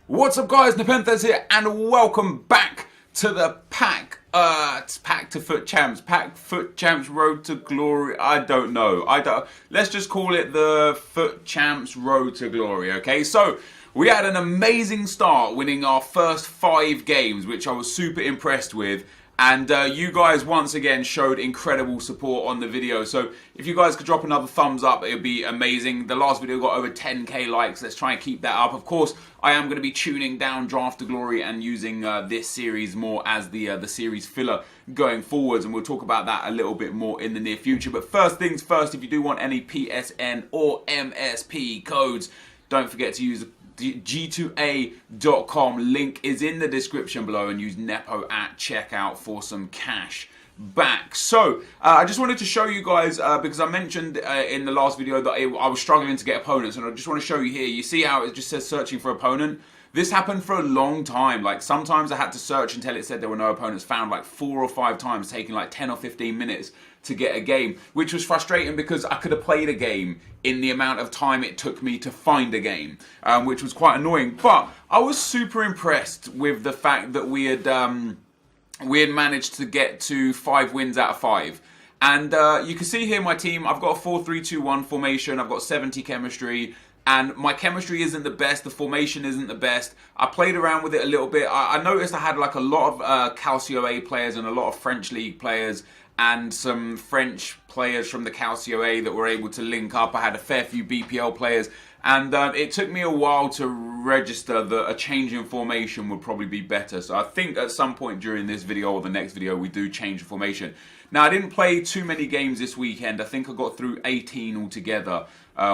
What's up, guys? NepentheZ here, and welcome back to the Pack to Foot Champs, Pack Foot Champs Road to Glory. I don't know. Let's just call it the Foot Champs Road to Glory. Okay, so we had an amazing start, winning our first 5 games, which I was super impressed with. And you guys once again showed incredible support on the video. So if you guys could drop another thumbs up, it would be amazing. The last video got over 10k likes. Let's try and keep that up. Of course, I am going to be tuning down Draft to Glory and using this series more as the series filler going forwards. And we'll talk about that a little bit more in the near future. But first things first, if you do want any PSN or MSP codes, don't forget to use G2A.com. Link is in the description below, and use Nepo at checkout for some cash back. So I just wanted to show you guys because I mentioned in the last video that I was struggling to get opponents, and I just want to show you here. You see how it just says searching for opponent? This happened for a long time. Like, sometimes I had to search until it said there were no opponents found, like 4 or 5 times, taking like 10 or 15 minutes to get a game, which was frustrating because I could have played a game in the amount of time it took me to find a game, which was quite annoying. But I was super impressed with the fact that we had managed to get to 5 wins out of 5. And you can see here my team. I've got a 4-3-2-1 formation. I've got 70 chemistry. And my chemistry isn't the best, the formation isn't the best. I played around with it a little bit. I noticed I had like a lot of Calcio A players and a lot of French League players and some French players from the Calcio A that were able to link up. I had a fair few BPL players, and it took me a while to register that a change in formation would probably be better. So I think at some point during this video or the next video we do change the formation. Now, I didn't play too many games this weekend. I think I got through 18 altogether,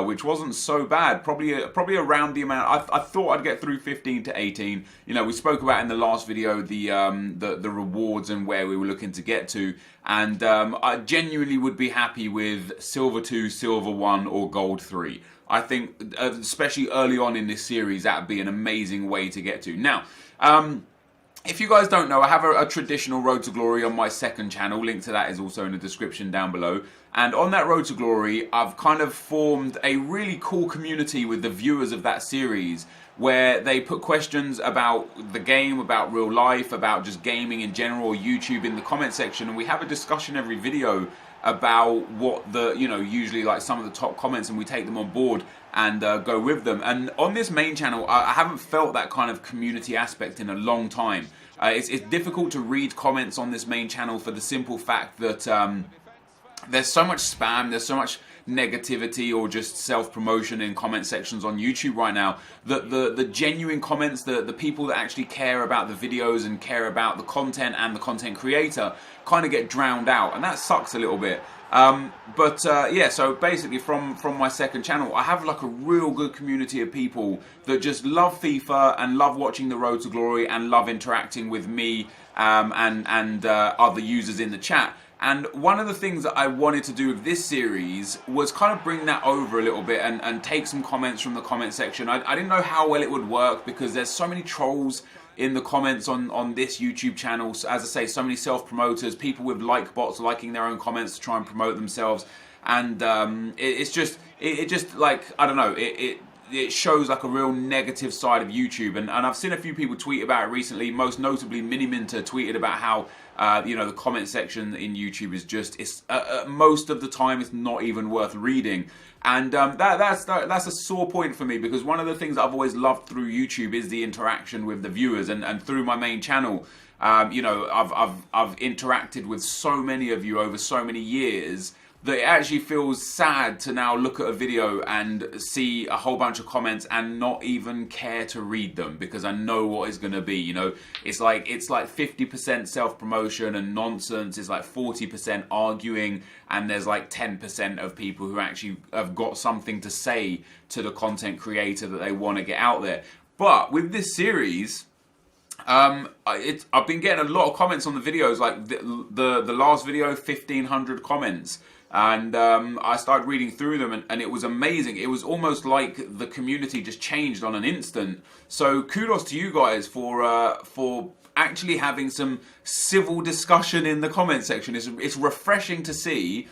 which wasn't so bad. Probably around the amount. I thought I'd get through 15 to 18. You know, we spoke about in the last video the rewards and where we were looking to get to, and I genuinely would be happy with Silver 2, Silver 1, or Gold 3. I think, especially early on in this series, that would be an amazing way to get to. Now, if you guys don't know, I have a traditional Road to Glory on my second channel. Link to that is also in the description down below. And on that Road to Glory, I've kind of formed a really cool community with the viewers of that series, where they put questions about the game, about real life, about just gaming in general, or YouTube in the comment section. And we have a discussion every video about what usually like some of the top comments, and we take them on board and go with them. And on this main channel, I haven't felt that kind of community aspect in a long time. It's difficult to read comments on this main channel for the simple fact that there's so much spam, there's so much negativity or just self-promotion in comment sections on YouTube right now, that the genuine comments, the people that actually care about the videos and care about the content and the content creator kind of get drowned out, and that sucks a little bit. Yeah, so basically from my second channel, I have like a real good community of people that just love FIFA and love watching the Road to Glory and love interacting with me and other users in the chat. And one of the things that I wanted to do with this series was kind of bring that over a little bit and take some comments from the comment section. I didn't know how well it would work because there's so many trolls in the comments on this YouTube channel. So, as I say, so many self-promoters, people with like bots liking their own comments to try and promote themselves. And it just like, I don't know, it shows like a real negative side of YouTube, and I've seen a few people tweet about it recently. Most notably, NepentheZ tweeted about how the comment section in YouTube is just most of the time it's not even worth reading, and that's a sore point for me, because one of the things I've always loved through YouTube is the interaction with the viewers, and through my main channel, I've interacted with so many of you over so many years that it actually feels sad to now look at a video and see a whole bunch of comments and not even care to read them, because I know what it's going to be. You know, it's like 50% self-promotion and nonsense. It's like 40% arguing, and there's like 10% of people who actually have got something to say to the content creator that they want to get out there. But with this series, I've been getting a lot of comments on the videos. Like the last video, 1,500 comments. And I started reading through them, and it was amazing. It was almost like the community just changed on an instant. So kudos to you guys for actually having some civil discussion in the comment section. It's refreshing to see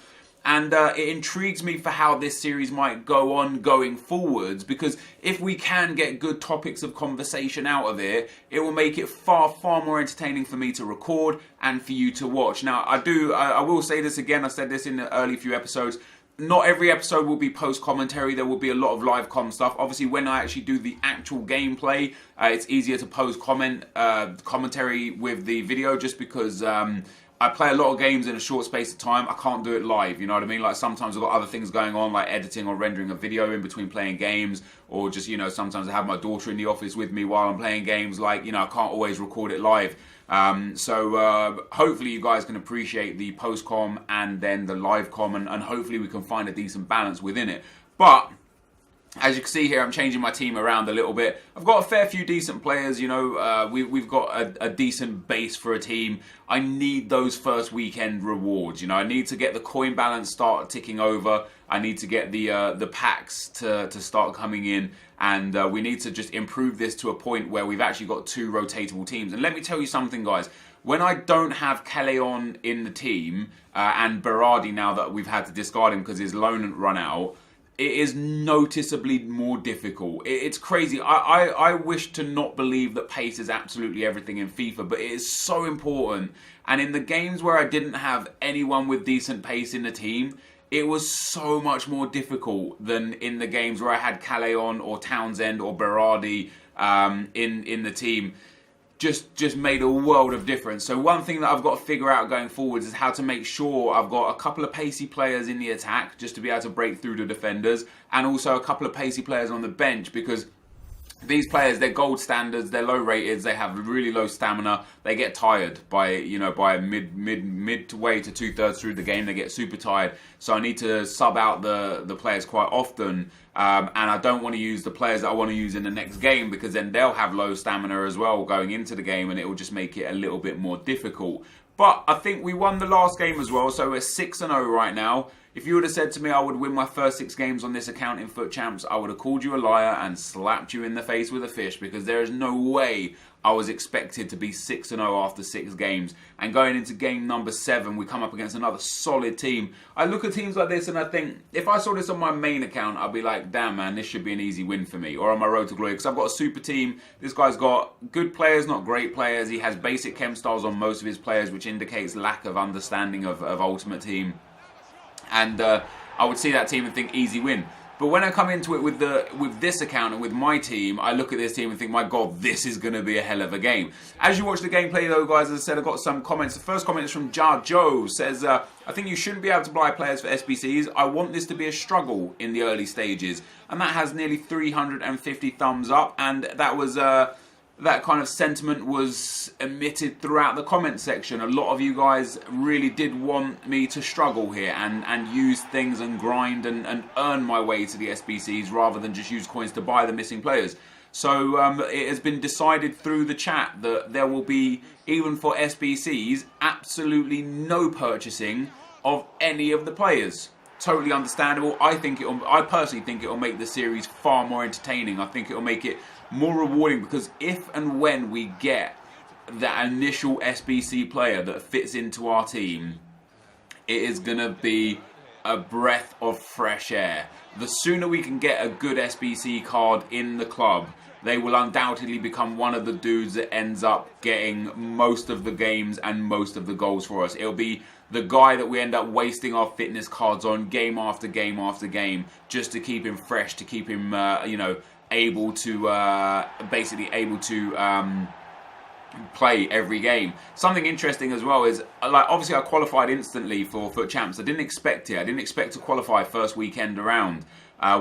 And it intrigues me for how this series might go on going forwards, because if we can get good topics of conversation out of it, it will make it far, far more entertaining for me to record and for you to watch. Now, I will say this again, I said this in the early few episodes, not every episode will be post-commentary. There will be a lot of live com stuff. Obviously, when I actually do the actual gameplay, it's easier to post commentary with the video, just because I play a lot of games in a short space of time. I can't do it live, you know what I mean? Like, sometimes I've got other things going on, like editing or rendering a video in between playing games, or just, you know, sometimes I have my daughter in the office with me while I'm playing games. Like, you know, I can't always record it live. So hopefully you guys can appreciate the post-com and then the live-com, and hopefully we can find a decent balance within it. But as you can see here, I'm changing my team around a little bit. I've got a fair few decent players, you know. We've got a decent base for a team. I need those first weekend rewards, you know. I need to get the coin balance start ticking over. I need to get the packs to start coming in. And we need to just improve this to a point where we've actually got 2 rotatable teams. And let me tell you something, guys. When I don't have callum in the team, and Berardi, now that we've had to discard him because his loan run out, it is noticeably more difficult. It's crazy. I wish to not believe that pace is absolutely everything in FIFA, but it is so important. And in the games where I didn't have anyone with decent pace in the team, it was so much more difficult than in the games where I had Callum or Townsend or Berardi in the team. Just made a world of difference. So one thing that I've got to figure out going forwards is how to make sure I've got a couple of pacey players in the attack just to be able to break through the defenders, and also a couple of pacey players on the bench, because these players, they're gold standards, they're low rated, they have really low stamina, they get tired by, you know, by midway to 2/3 through the game, they get super tired. So I need to sub out the players quite often, and I don't want to use the players that I want to use in the next game, because then they'll have low stamina as well going into the game, and it will just make it a little bit more difficult. But I think we won the last game as well, so we're 6-0 right now. If you would have said to me I would win my first 6 games on this account in Foot Champs, I would have called you a liar and slapped you in the face with a fish, because there is no way I was expected to be 6-0 after 6 games. And going into game number 7, we come up against another solid team. I look at teams like this and I think, if I saw this on my main account, I'd be like, damn man, this should be an easy win for me. Or on my road to glory, because I've got a super team. This guy's got good players, not great players. He has basic chem styles on most of his players, which indicates lack of understanding of Ultimate Team. And I would see that team and think easy win. But when I come into it with this account and with my team, I look at this team and think, my God, this is going to be a hell of a game. As you watch the gameplay though, guys, as I said, I've got some comments. The first comment is from Jar Joe. Says, I think you shouldn't be able to buy players for SBCs. I want this to be a struggle in the early stages. And that has nearly 350 thumbs up. And that was... that kind of sentiment was emitted throughout the comment section. A lot of you guys really did want me to struggle here and use things and grind and earn my way to the SBCs rather than just use coins to buy the missing players. So it has been decided through the chat that there will be, even for SBCs, absolutely no purchasing of any of the players. Totally understandable. I personally think it will make the series far more entertaining. I think it will make it more rewarding, because if and when we get that initial SBC player that fits into our team, it is going to be a breath of fresh air. The sooner we can get a good SBC card in the club, they will undoubtedly become one of the dudes that ends up getting most of the games and most of the goals for us. It'll be the guy that we end up wasting our fitness cards on game after game after game, just to keep him fresh, to keep him, you know, able to play every game. Something interesting as well is, like, obviously I qualified instantly for Foot Champs. I didn't expect it. I didn't expect to qualify first weekend around.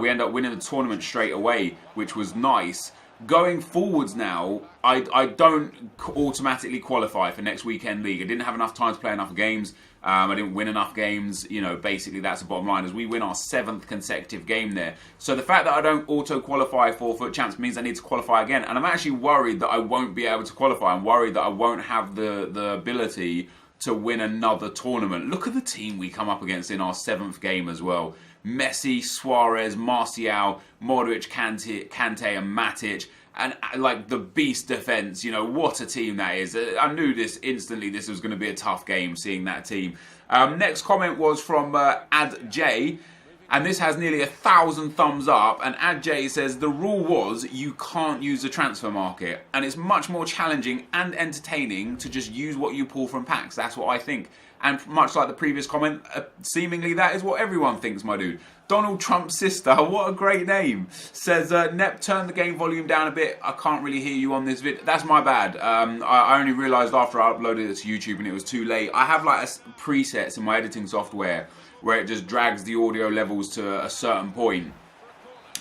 We ended up winning the tournament straight away, which was nice. Going forwards now, I don't automatically qualify for next weekend league. I didn't have enough time to play enough games. I didn't win enough games. You know, basically that's the bottom line, as we win our 7th consecutive game there. So the fact that I don't auto-qualify for Foot Champs means I need to qualify again. And I'm actually worried that I won't be able to qualify. I'm worried that I won't have the ability to win another tournament. Look at the team we come up against in our 7th game as well. Messi, Suarez, Martial, Modric, Kante and Matic. and like the beast defense. You know, what a team that is. I knew this instantly. This was going to be a tough game, seeing that team. Next comment was from Ad J. And this has nearly 1,000 thumbs up. And Ad J says, the rule was you can't use the transfer market. And it's much more challenging and entertaining to just use what you pull from packs. That's what I think. And much like the previous comment, seemingly that is what everyone thinks, my dude. Donald Trump's sister, what a great name, says, Nep, turn the game volume down a bit. I can't really hear you on this vid. That's my bad. I only realised after I uploaded it to YouTube and it was too late. I have like presets in my editing software where it just drags the audio levels to a certain point.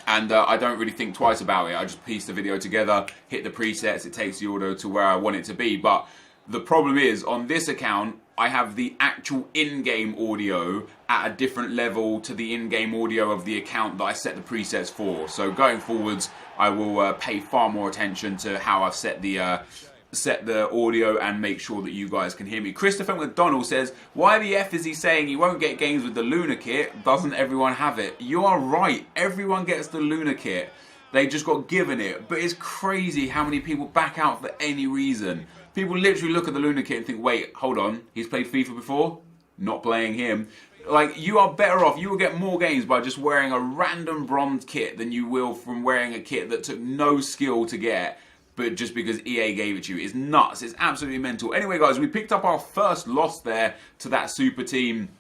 And I don't really think twice about it. I just piece the video together, hit the presets, it takes the audio to where I want it to be. But the problem is, on this account, I have the actual in-game audio at a different level to the in-game audio of the account that I set the presets for. So going forwards, I will pay far more attention to how I've set the audio and make sure that you guys can hear me. Christopher McDonald says, why the F is he saying he won't get games with the Lunar Kit? Doesn't everyone have it? You are right. Everyone gets the Lunar Kit. They just got given it. But it's crazy how many people back out for any reason. People literally look at the Lunar Kit and think, wait, hold on, he's played FIFA before? Not playing him. Like, you are better off, you will get more games by just wearing a random bronze kit than you will from wearing a kit that took no skill to get, but just because EA gave it to you. It's nuts. It's absolutely mental. Anyway, guys, we picked up our first loss there to that super team.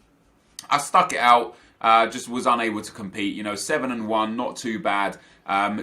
I stuck it out. Just was unable to compete. You know, 7-1, not too bad.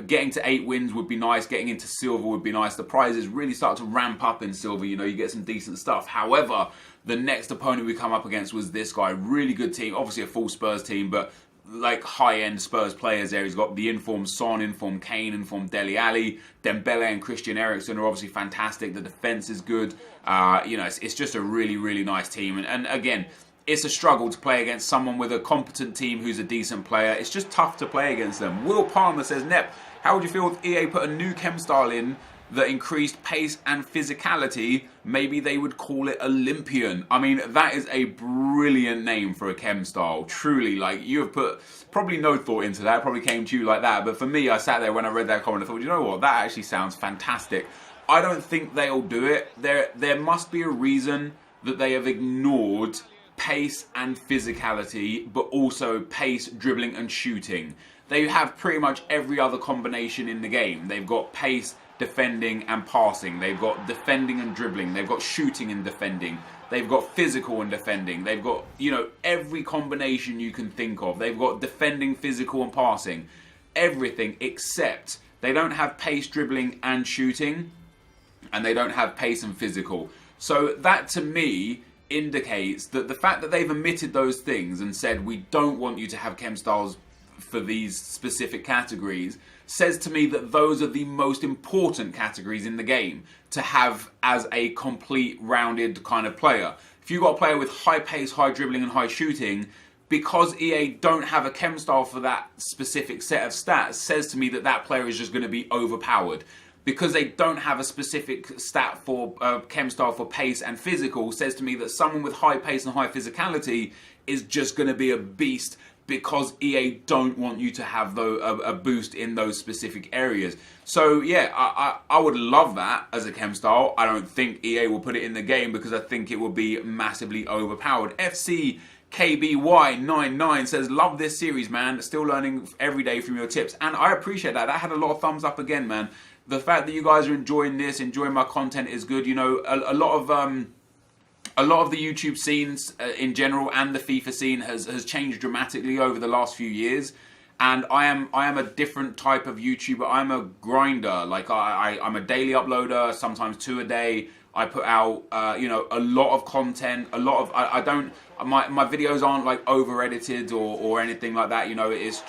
Getting to 8 wins would be nice. Getting into silver would be nice. The prizes really start to ramp up in silver. You know, you get some decent stuff. However, the next opponent we come up against was this guy. Really good team. Obviously a full Spurs team, but like high-end Spurs players there. He's got the informed Son, informed Kane, informed Dele Alli, Dembele and Christian Eriksen are obviously fantastic. The defense is good. You know, it's just a really, really nice team. And again, it's a struggle to play against someone with a competent team who's a decent player. It's just tough to play against them. Will Palmer says, Nep, how would you feel if EA put a new chem style in that increased pace and physicality? Maybe they would call it Olympian. I mean, that is a brilliant name for a chem style. Truly, like, you have put probably no thought into that. It probably came to you like that. But for me, I sat there when I read that comment, I thought, you know what? That actually sounds fantastic. I don't think they'll do it. There must be a reason that they have ignored pace and physicality, but also pace, dribbling and shooting. They have pretty much every other combination in the game. They've got pace, defending and passing. They've got defending and dribbling. They've got shooting and defending. They've got physical and defending. They've got, you know, every combination you can think of. They've got defending, physical and passing. Everything except they don't have pace, dribbling and shooting, and they don't have pace and physical. So that to me indicates that the fact that they've omitted those things and said we don't want you to have chem styles for these specific categories says to me that those are the most important categories in the game to have as a complete rounded kind of player. If you've got a player with high pace, high dribbling and high shooting, because EA don't have a chem style for that specific set of stats says to me that that player is just going to be overpowered. Because they don't have a specific stat for chem style for pace and physical says to me that someone with high pace and high physicality is just going to be a beast because EA don't want you to have a boost in those specific areas. So yeah, I would love that as a chem style. I don't think EA will put it in the game because I think it will be massively overpowered. FC KBY99 says, love this series, man. Still learning every day from your tips. And I appreciate that. That had a lot of thumbs up again, man. The fact that you guys are enjoying this, enjoying my content is good. You know, a lot of the YouTube scenes in general and the FIFA scene has changed dramatically over the last few years. And I am a different type of YouTuber. I'm a grinder. Like I'm a daily uploader, sometimes 2 a day. I put out, you know, a lot of content, a lot of, my videos aren't like over edited or anything like that. You know, it's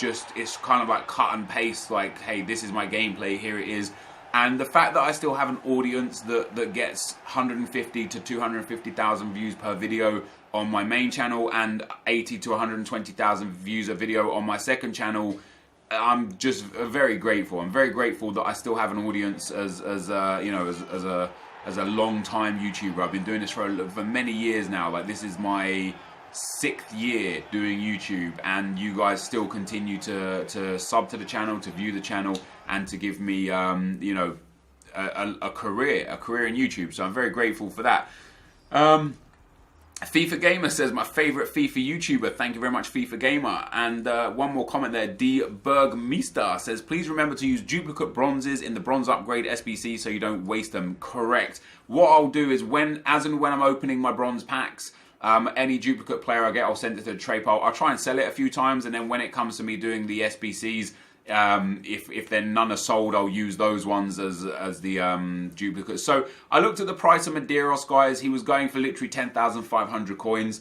kind of like cut and paste, like, hey, this is my gameplay, here it is. And the fact that I still have an audience that gets 150 to 250,000 views per video on my main channel and 80 to 120,000 views a video on my second channel, I'm just very grateful. I'm very grateful that I still have an audience as you know, as a long-time YouTuber. I've been doing this for many years now. Like, this is my 6th year doing YouTube, and you guys still continue to sub to the channel, to view the channel, and to give me you know, a career in YouTube. So I'm very grateful for that. FIFA Gamer says, my favourite FIFA YouTuber. Thank you very much, FIFA Gamer. And one more comment there. D Bergmeister says, please remember to use duplicate bronzes in the bronze upgrade SBC so you don't waste them. Correct. What I'll do is as and when I'm opening my bronze packs, any duplicate player I get, I'll send it to the trade pile. I'll try and sell it a few times, and then when it comes to me doing the SBCs, if then none are sold, I'll use those ones as the duplicates. So I looked at the price of Medeiros, guys. He was going for literally 10,500 coins.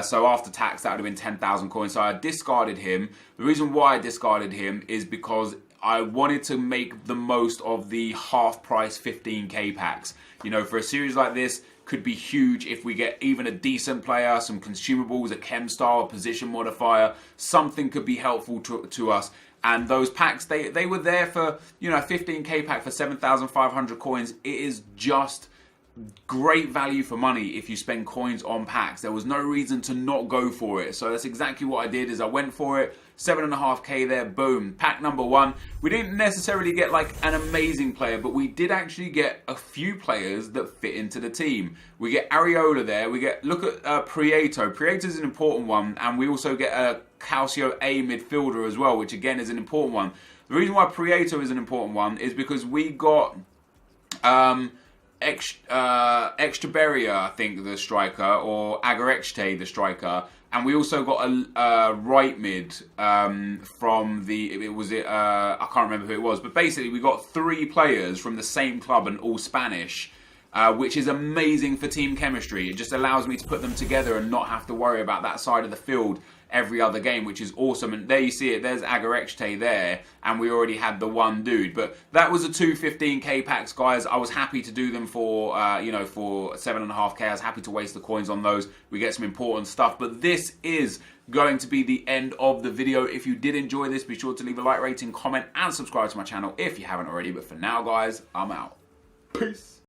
So after tax, that would have been 10,000 coins. So I discarded him. The reason why I discarded him is because I wanted to make the most of the half price 15k packs. You know, for a series like this, could be huge if we get even a decent player, some consumables, a chem star, a position modifier. Something could be helpful to us. And those packs, they were there for, you know, a 15k pack for 7,500 coins. It is just great value for money if you spend coins on packs. There was no reason to not go for it. So that's exactly what I did, is I went for it. 7.5k there, boom. Pack number 1. We didn't necessarily get like an amazing player, but we did actually get a few players that fit into the team. We get Areola there. We get, look at Prieto. Prieto's an important one. And we also get a Calcio A midfielder as well, which again is an important one. The reason why Prieto is an important one is because we got Extraberia, I think, the striker, or Agarexte, the striker, and we also got a right mid from the, I can't remember who it was, but basically we got 3 players from the same club and all Spanish, which is amazing for team chemistry. It just allows me to put them together and not have to worry about that side of the field every other game, which is awesome. And there you see it, there's Agarexte there, and we already had the one dude. But that was the 2 15k packs, guys. I was happy to do them for you know, for 7.5k. I was happy to waste the coins on those. We get some important stuff. But this is going to be the end of the video. If you did enjoy this, be sure to leave a like, rating, comment, and subscribe to my channel if you haven't already. But for now, guys, I'm out. Peace.